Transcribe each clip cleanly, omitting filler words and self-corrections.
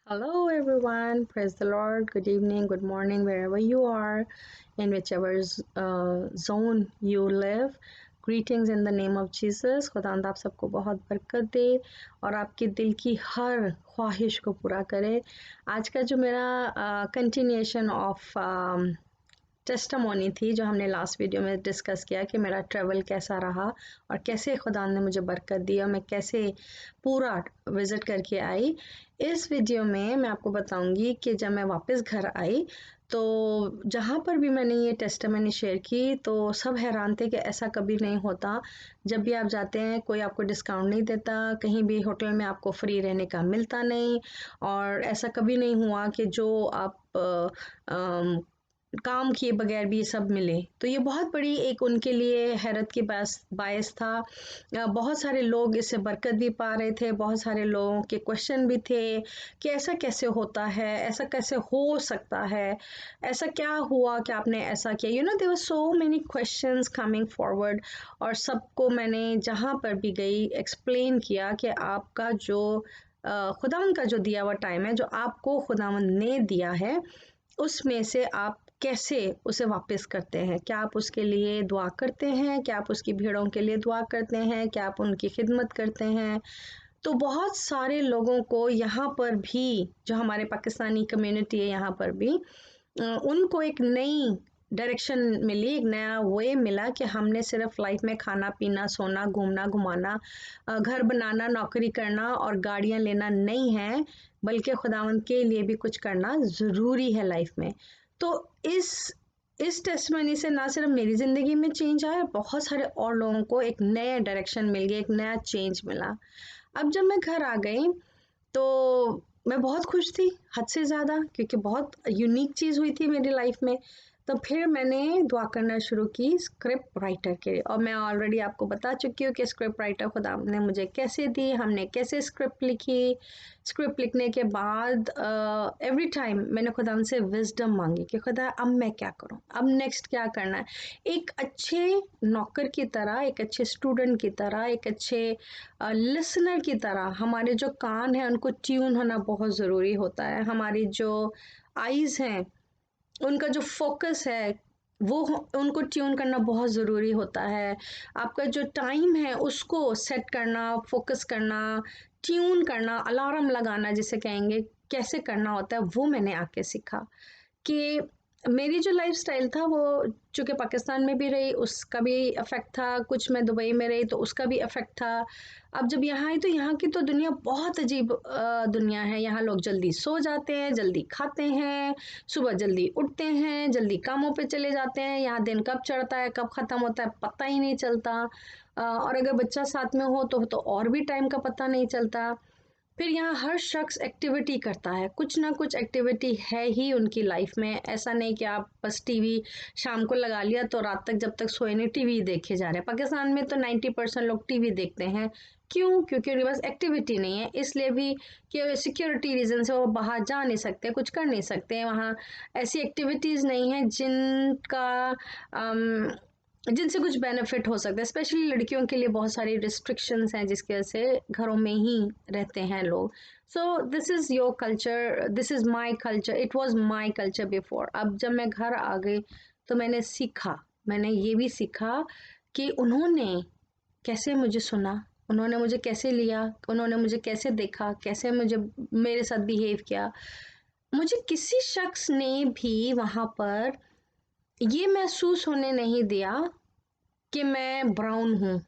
Hello, everyone. Praise the Lord. Good evening, good morning, wherever you are, in whichever zone you live. Greetings in the name of Jesus. खुदावंद आप सबको बहुत बरकत दे और आपके दिल की हर ख्वाहिश को पूरा करे। आज का जो मेरा कंटिन्यूएशन ऑफ टेस्टामोनी थी जो हमने लास्ट वीडियो में डिस्कस किया कि मेरा ट्रैवल कैसा रहा और कैसे खुदा ने मुझे बरकत दी और मैं कैसे पूरा विज़िट करके आई। इस वीडियो में मैं आपको बताऊंगी कि जब मैं वापस घर आई तो जहाँ पर भी मैंने ये टेस्टामोनी शेयर की तो सब हैरान थे कि ऐसा कभी नहीं होता। जब भी आप जाते हैं कोई आपको डिस्काउंट नहीं देता, कहीं भी होटल में आपको फ्री रहने का मिलता नहीं और ऐसा कभी नहीं हुआ कि जो आप काम किए बगैर भी ये सब मिले। तो ये बहुत बड़ी एक उनके लिए हैरत की बायस था। बहुत सारे लोग इससे बरकत भी पा रहे थे, बहुत सारे लोगों के क्वेश्चन भी थे कि ऐसा कैसे होता है, ऐसा कैसे हो सकता है, ऐसा क्या हुआ कि आपने ऐसा किया। There were so many questions coming forward और सबको मैंने जहाँ पर भी गई एक्सप्लेन किया कि आपका जो खुदावंद का जो दिया हुआ टाइम है, जो आपको खुदावंद ने दिया है, उसमें से आप कैसे उसे वापस करते हैं। क्या आप उसके लिए दुआ करते हैं, क्या आप उसकी भीड़ों के लिए दुआ करते हैं, क्या आप उनकी खिदमत करते हैं। तो बहुत सारे लोगों को यहाँ पर भी जो हमारे पाकिस्तानी कम्युनिटी है यहाँ पर भी उनको एक नई डायरेक्शन मिली, एक नया वे मिला कि हमने सिर्फ लाइफ में खाना पीना सोना घूमना घुमाना घर बनाना नौकरी करना और गाड़ियाँ लेना नहीं है, बल्कि खुदावंद के लिए भी कुछ करना ज़रूरी है लाइफ में। तो इस टेस्टमनी से ना सिर्फ मेरी ज़िंदगी में चेंज आया, बहुत सारे और लोगों को एक नया डायरेक्शन मिल गया, एक नया चेंज मिला। अब जब मैं घर आ गई तो मैं बहुत खुश थी, हद से ज़्यादा, क्योंकि बहुत यूनिक चीज़ हुई थी मेरी लाइफ में। तो फिर मैंने दुआ करना शुरू की स्क्रिप्ट राइटर के लिए और मैं ऑलरेडी आपको बता चुकी हूँ कि स्क्रिप्ट राइटर खुदा ने मुझे कैसे दी, हमने कैसे स्क्रिप्ट लिखी। स्क्रिप्ट लिखने के बाद एवरी टाइम मैंने खुदा से विजडम मांगी कि खुदा अब मैं क्या करूँ, अब नेक्स्ट क्या करना है। एक अच्छे नौकर की तरह, एक अच्छे स्टूडेंट की तरह, एक अच्छे लिसनर की तरह हमारे जो कान हैं उनको ट्यून होना बहुत ज़रूरी होता है। हमारी जो आईज़ हैं उनका जो फोकस है वो उनको ट्यून करना बहुत ज़रूरी होता है। आपका जो टाइम है उसको सेट करना, फोकस करना, ट्यून करना, अलार्म लगाना जिसे कहेंगे, कैसे करना होता है वो मैंने आके सीखा। कि मेरी जो लाइफ़स्टाइल था वो चूँकि पाकिस्तान में भी रही उसका भी इफ़ेक्ट था, कुछ मैं दुबई में रही तो उसका भी इफ़ेक्ट था। अब जब यहाँ आई तो यहाँ की तो दुनिया बहुत अजीब दुनिया है। यहाँ लोग जल्दी सो जाते हैं, जल्दी खाते हैं, सुबह जल्दी उठते हैं, जल्दी कामों पे चले जाते हैं। यहाँ दिन कब चढ़ता है, कब ख़त्म होता है पता ही नहीं चलता। और अगर बच्चा साथ में हो तो और भी टाइम का पता नहीं चलता। फिर यहाँ हर शख्स एक्टिविटी करता है, कुछ ना कुछ एक्टिविटी है ही उनकी लाइफ में। ऐसा नहीं कि आप बस टीवी शाम को लगा लिया तो रात तक जब तक सोए नहीं टीवी देखे जा रहे हैं। पाकिस्तान में तो 90% लोग टीवी देखते हैं। क्यों? क्योंकि उनके पास एक्टिविटी नहीं है, इसलिए भी कि सिक्योरिटी रीजन से वो बाहर जा नहीं सकते, कुछ कर नहीं सकते। वहाँ ऐसी एक्टिविटीज़ नहीं है जिनसे कुछ बेनिफिट हो सकता है। स्पेशली लड़कियों के लिए बहुत सारी रिस्ट्रिक्शंस हैं जिसकी वजह से घरों में ही रहते हैं लोग। So this is your culture, this is my culture, it was my culture before. अब जब मैं घर आ गई तो मैंने सीखा, मैंने ये भी सीखा कि उन्होंने कैसे मुझे सुना, उन्होंने मुझे कैसे लिया, उन्होंने मुझे कैसे देखा, कैसे मुझे मेरे साथ बिहेव किया। मुझे किसी शख्स ने भी वहाँ पर ये महसूस होने नहीं दिया कि मैं ब्राउन हूँ।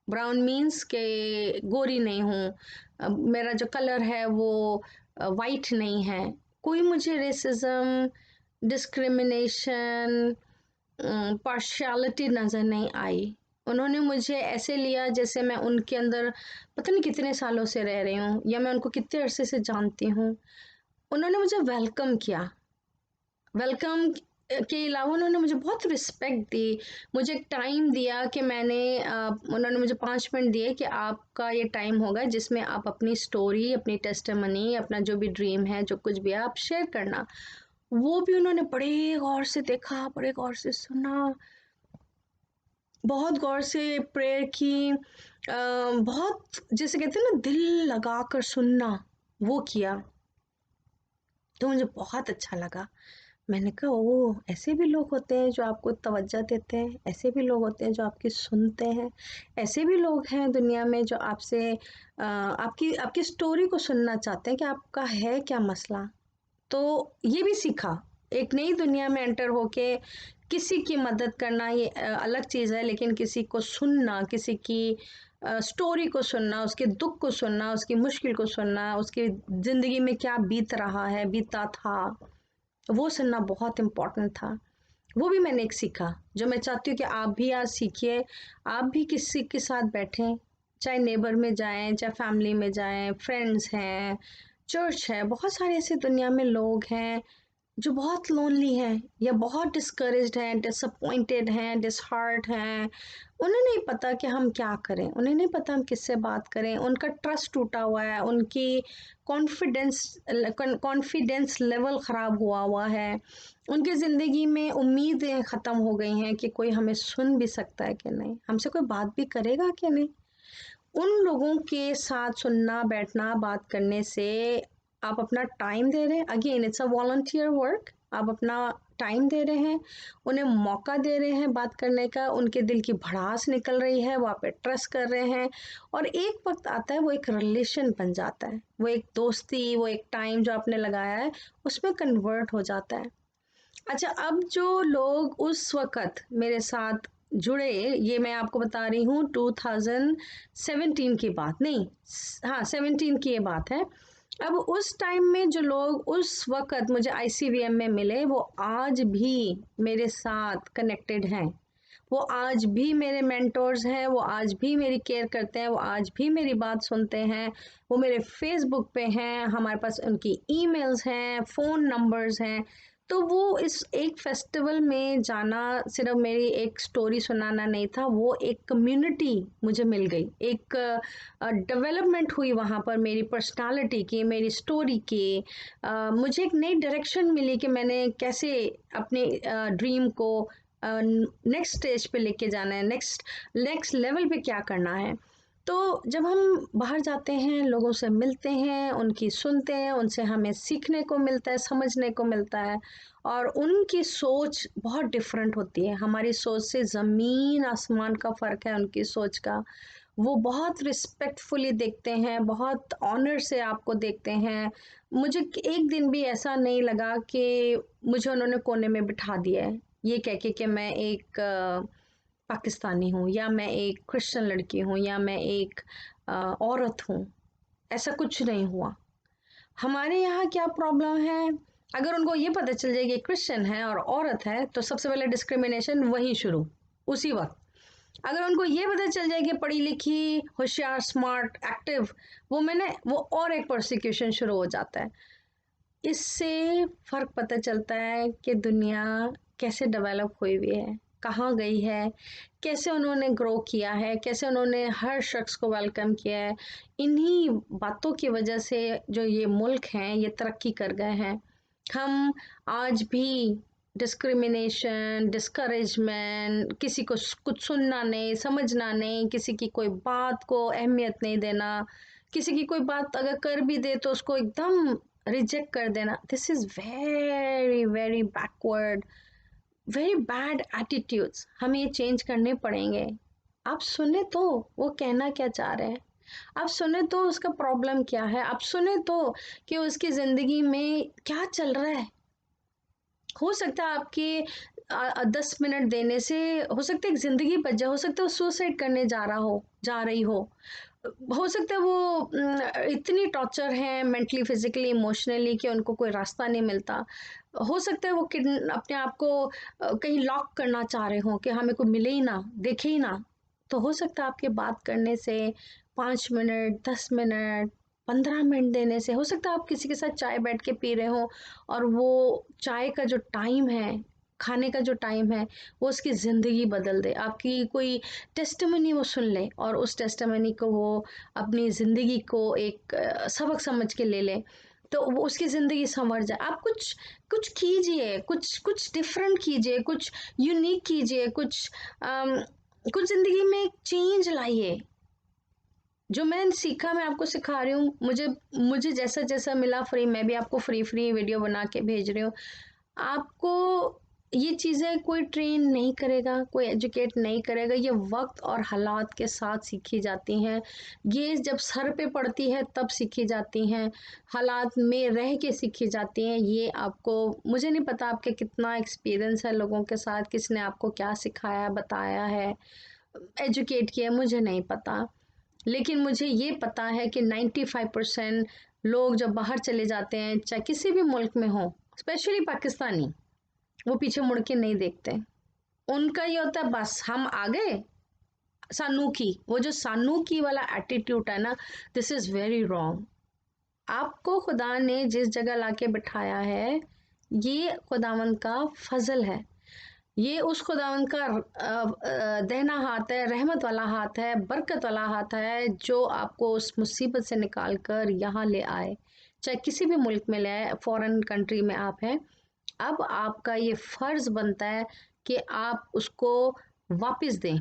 ब्राउन मीन्स के गोरी नहीं हूँ, मेरा जो कलर है वो वाइट नहीं है। कोई मुझे रेसिज्म, डिस्क्रिमिनेशन, पार्शियलिटी नज़र नहीं आई। उन्होंने मुझे ऐसे लिया जैसे मैं उनके अंदर पता नहीं कितने सालों से रह रही हूँ या मैं उनको कितने अरसे से जानती हूँ। उन्होंने मुझे वेलकम किया। वेलकम के अलावा उन्होंने मुझे बहुत रिस्पेक्ट दी, मुझे एक टाइम दिया कि उन्होंने मुझे 5 मिनट दिए कि आपका ये टाइम होगा जिसमें आप अपनी स्टोरी, अपनी टेस्टिमनी, अपना जो भी ड्रीम है, जो कुछ भी है आप शेयर करना। वो भी उन्होंने बड़े गौर से देखा, बड़े गौर से सुना, बहुत गौर से प्रेयर की, बहुत जिसे कहते हैं ना दिल लगा कर सुनना, वो किया। तो मुझे बहुत अच्छा लगा। मैंने कहा ओह! ऐसे भी लोग होते हैं जो आपको तवज्जो देते हैं, ऐसे भी लोग होते हैं जो आपकी सुनते हैं, ऐसे भी लोग हैं दुनिया में जो आपसे आपकी आपकी स्टोरी को सुनना चाहते हैं कि आपका है क्या मसला। तो ये भी सीखा, एक नई दुनिया में एंटर होके किसी की मदद करना ये अलग चीज़ है, लेकिन किसी को सुनना, किसी की स्टोरी को सुनना, उसके दुःख को सुनना, उसकी मुश्किल को सुनना, उसकी ज़िंदगी में क्या बीत रहा है, बीता था, वो सुनना बहुत इम्पोर्टेंट था। वो भी मैंने एक सीखा, जो मैं चाहती हूँ कि आप भी आज सीखिए। आप भी किसी के साथ बैठें, चाहे नेबर में जाएँ, चाहे फैमिली में जाएँ, फ्रेंड्स हैं, चर्च है, बहुत सारे ऐसे दुनिया में लोग हैं जो बहुत लोनली हैं या बहुत डिस्करेज्ड हैं, डिसअपॉइंटेड हैं, डिसहार्ट हैं। उन्हें नहीं पता कि हम क्या करें, उन्हें नहीं पता हम किससे बात करें, उनका ट्रस्ट टूटा हुआ है, उनकी कॉन्फिडेंस कॉन्फिडेंस लेवल ख़राब हुआ हुआ है, उनकी ज़िंदगी में उम्मीदें ख़त्म हो गई हैं कि कोई हमें सुन भी सकता है कि नहीं, हमसे कोई बात भी करेगा कि नहीं। उन लोगों के साथ सुनना, बैठना, बात करने से आप अपना टाइम दे रहे हैं, again it's a volunteer work, आप अपना टाइम दे रहे हैं, उन्हें मौका दे रहे हैं बात करने का, उनके दिल की भड़ास निकल रही है, वो आप पे ट्रस्ट कर रहे हैं और एक वक्त आता है वो एक रिलेशन बन जाता है, वो एक दोस्ती, वो एक टाइम जो आपने लगाया है उसमें कन्वर्ट हो जाता है। अच्छा, अब जो लोग उस वक़्त मेरे साथ जुड़े, ये मैं आपको बता रही हूँ 2017 की बात नहीं, हाँ 17 की ये बात है। अब उस टाइम में जो लोग उस वक़्त मुझे आईसीवीएम में मिले, वो आज भी मेरे साथ कनेक्टेड हैं। वो आज भी मेरे मेंटोर्स हैं, वो आज भी मेरी केयर करते हैं, वो आज भी मेरी बात सुनते हैं, वो मेरे फेसबुक पे हैं, हमारे पास उनकी ईमेल्स हैं, फ़ोन नंबर्स हैं। तो वो इस एक फेस्टिवल में जाना सिर्फ मेरी एक स्टोरी सुनाना नहीं था, वो एक कम्युनिटी मुझे मिल गई, एक डेवलपमेंट हुई वहाँ पर मेरी पर्सनालिटी की, मेरी स्टोरी की। मुझे एक नई डायरेक्शन मिली कि मैंने कैसे अपने ड्रीम को नेक्स्ट स्टेज पे लेके जाना है, नेक्स्ट नेक्स्ट लेवल पे क्या करना है। तो जब हम बाहर जाते हैं, लोगों से मिलते हैं, उनकी सुनते हैं, उनसे हमें सीखने को मिलता है, समझने को मिलता है और उनकी सोच बहुत डिफरेंट होती है। हमारी सोच से ज़मीन आसमान का फ़र्क है उनकी सोच का। वो बहुत रिस्पेक्टफुली देखते हैं, बहुत ऑनर से आपको देखते हैं। मुझे एक दिन भी ऐसा नहीं लगा कि मुझे उन्होंने कोने में बिठा दिया है, ये कह के मैं एक पाकिस्तानी हूँ या मैं एक क्रिश्चियन लड़की हूँ या मैं एक औरत हूँ, ऐसा कुछ नहीं हुआ। हमारे यहाँ क्या प्रॉब्लम है, अगर उनको ये पता चल जाए कि क्रिश्चियन है और औरत है तो सबसे पहले डिस्क्रिमिनेशन वहीं शुरू, उसी वक्त। अगर उनको ये पता चल जाए कि पढ़ी लिखी, होशियार, स्मार्ट, एक्टिव वुमेन है, वो और एक प्रोसिक्यूशन शुरू हो जाता है। इससे फ़र्क पता चलता है कि दुनिया कैसे डेवलप हुई हुई है, कहाँ गई है, कैसे उन्होंने ग्रो किया है, कैसे उन्होंने हर शख्स को वेलकम किया है। इन्हीं बातों की वजह से जो ये मुल्क हैं, ये तरक्की कर गए हैं। हम आज भी डिस्क्रिमिनेशन, डिस्करेजमेंट, किसी को कुछ सुनना नहीं, समझना नहीं, किसी की कोई बात को अहमियत नहीं देना, किसी की कोई बात अगर कर भी दे तो उसको एकदम रिजेक्ट कर देना। This is very very backward, very bad attitudes. हमें ये चेंज करने पड़ेंगे। आप सुने तो वो कहना क्या चाह रहे हैं, आप सुने तो उसका प्रॉब्लम क्या है, आप सुने तो कि उसकी ज़िंदगी में क्या चल रहा है। हो सकता है आपके 10 मिनट देने से हो सकता है एक ज़िंदगी बच जाए, हो सकता है वो सुसाइड करने जा रहा हो, जा रही हो सकता है वो इतनी टॉर्चर है मेंटली, फिजिकली, इमोशनली कि उनको कोई रास्ता नहीं मिलता। हो सकता है वो अपने आप को कहीं लॉक करना चाह रहे हो कि हमें कोई मिले ही ना, देखे ही ना। तो हो सकता है आपके बात करने से 5 मिनट, 10 मिनट, 15 मिनट देने से, हो सकता है आप किसी के साथ चाय बैठ के पी रहे हो और वो चाय का जो टाइम है, खाने का जो टाइम है, वो उसकी ज़िंदगी बदल दे। आपकी कोई टेस्टिमनी वो सुन ले और उस टेस्टिमनी को वो अपनी ज़िंदगी को एक सबक समझ के ले ले, तो वो उसकी ज़िंदगी संवर जाए। आप कुछ कुछ कीजिए, कुछ कुछ डिफरेंट कीजिए, कुछ यूनिक कीजिए, कुछ ज़िंदगी में चेंज लाइए। जो मैंने सीखा मैं आपको सिखा रही हूँ, मुझे मुझे जैसा जैसा मिला फ्री, मैं भी आपको फ्री फ्री वीडियो बना के भेज रही हूँ। आपको ये चीज़ें कोई ट्रेन नहीं करेगा, कोई एजुकेट नहीं करेगा, ये वक्त और हालात के साथ सीखी जाती हैं। ये जब सर पे पड़ती है तब सीखी जाती हैं, हालात में रह के सीखी जाती हैं। ये आपको, मुझे नहीं पता आपके कितना एक्सपीरियंस है लोगों के साथ, किसने आपको क्या सिखाया बताया है, एजुकेट किया, मुझे नहीं पता। लेकिन मुझे ये पता है कि 95% लोग जब बाहर चले जाते हैं, चाहे किसी भी मुल्क में हो, स्पेशली पाकिस्तानी, वो पीछे मुड़ के नहीं देखते। उनका ये होता है बस हम आ गए, सानू की, वो जो सानू की वाला एटीट्यूड है ना, दिस इज वेरी रॉन्ग। आपको खुदा ने जिस जगह लाके बिठाया है, ये खुदावंद का फजल है, ये उस खुदावंद का दहना हाथ है, रहमत वाला हाथ है, बरकत वाला हाथ है, जो आपको उस मुसीबत से निकाल कर यहाँ ले आए, चाहे किसी भी मुल्क में ले आए, फॉरेन कंट्री में आप हैं। अब आपका ये फर्ज बनता है कि आप उसको वापस दें।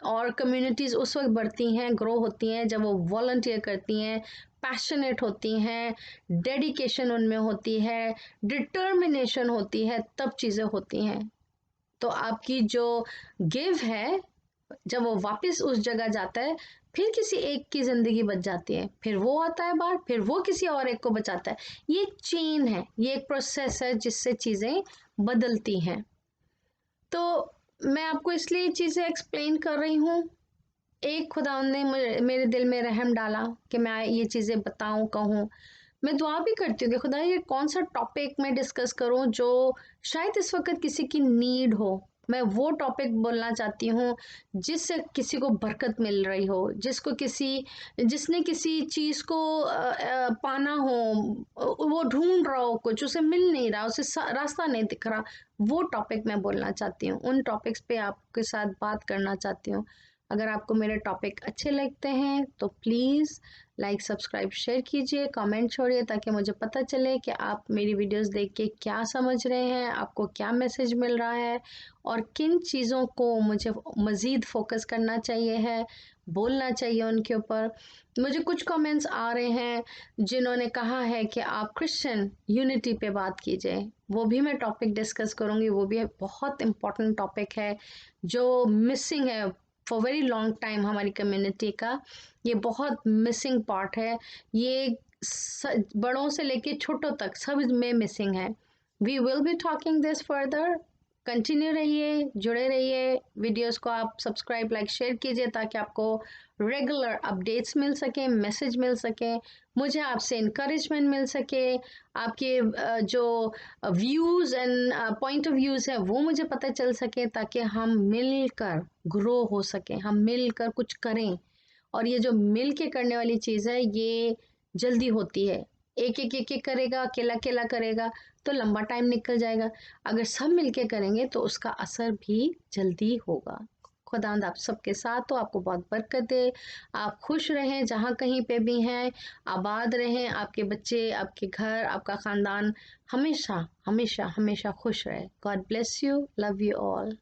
और कम्युनिटीज़ उस वक्त बढ़ती हैं, ग्रो होती हैं, जब वो वॉलंटियर करती हैं, पैशनेट होती हैं, डेडिकेशन उनमें होती है, डिटर्मिनेशन होती है, तब चीज़ें होती हैं। तो आपकी जो गिव है, जब वो वापस उस जगह जाता है, फिर किसी एक की जिंदगी बच जाती है, फिर वो आता है बाहर, फिर वो किसी और एक को बचाता है। ये एक चेन है, ये एक प्रोसेस है जिससे चीजें बदलती हैं। तो मैं आपको इसलिए चीजें एक्सप्लेन कर रही हूँ। एक खुदा ने मेरे दिल में रहम डाला कि मैं ये चीजें बताऊं, कहूं। मैं दुआ भी करती हूँ कि खुदा ये कौन सा टॉपिक मैं डिस्कस करूं जो शायद इस वक्त किसी की नीड हो। मैं वो टॉपिक बोलना चाहती हूँ जिससे किसी को बरकत मिल रही हो, जिसने किसी चीज़ को पाना हो, वो ढूंढ रहा हो कुछ, उसे मिल नहीं रहा, उसे रास्ता नहीं दिख रहा, वो टॉपिक मैं बोलना चाहती हूँ, उन टॉपिक्स पे आपके साथ बात करना चाहती हूँ। अगर आपको मेरे टॉपिक अच्छे लगते हैं तो प्लीज़ लाइक, सब्सक्राइब, शेयर कीजिए, कमेंट छोड़िए, ताकि मुझे पता चले कि आप मेरी वीडियोस देख के क्या समझ रहे हैं, आपको क्या मैसेज मिल रहा है, और किन चीज़ों को मुझे मज़ीद फोकस करना चाहिए है, बोलना चाहिए उनके ऊपर। मुझे कुछ कमेंट्स आ रहे हैं जिन्होंने कहा है कि आप क्रिश्चियन यूनिटी पे बात कीजिए, वो भी मैं टॉपिक डिस्कस करूँगी, वो भी बहुत इम्पोर्टेंट टॉपिक है जो मिसिंग है फॉर वेरी लॉन्ग टाइम हमारी कम्युनिटी का। ये बहुत मिसिंग पार्ट है, ये बड़ों से लेके छोटों तक सब में मिसिंग है। We will be talking this further. Continue रहिए, जुड़े रहिए, वीडियोस को आप सब्सक्राइब, लाइक, शेयर कीजिए, ताकि आपको रेगुलर अपडेट्स मिल सके, मैसेज मिल सके, मुझे आपसे इंकरेजमेंट मिल सके, आपके जो views and point of views है वो मुझे पता चल सके, ताकि हम मिलकर ग्रो हो सके, हम मिलकर कुछ करें। और ये जो मिल के करने वाली चीज़ है, ये जल्दी होती है। एक एक करेगा, अकेला अकेला करेगा तो लंबा टाइम निकल जाएगा। अगर सब मिलके करेंगे तो उसका असर भी जल्दी होगा। खुदावंद आप सबके साथ हो, आपको बहुत बरकत दे, आप खुश रहें जहाँ कहीं पे भी हैं, आबाद रहें, आपके बच्चे, आपके घर, आपका ख़ानदान हमेशा हमेशा हमेशा खुश रहे। God bless you, love you all.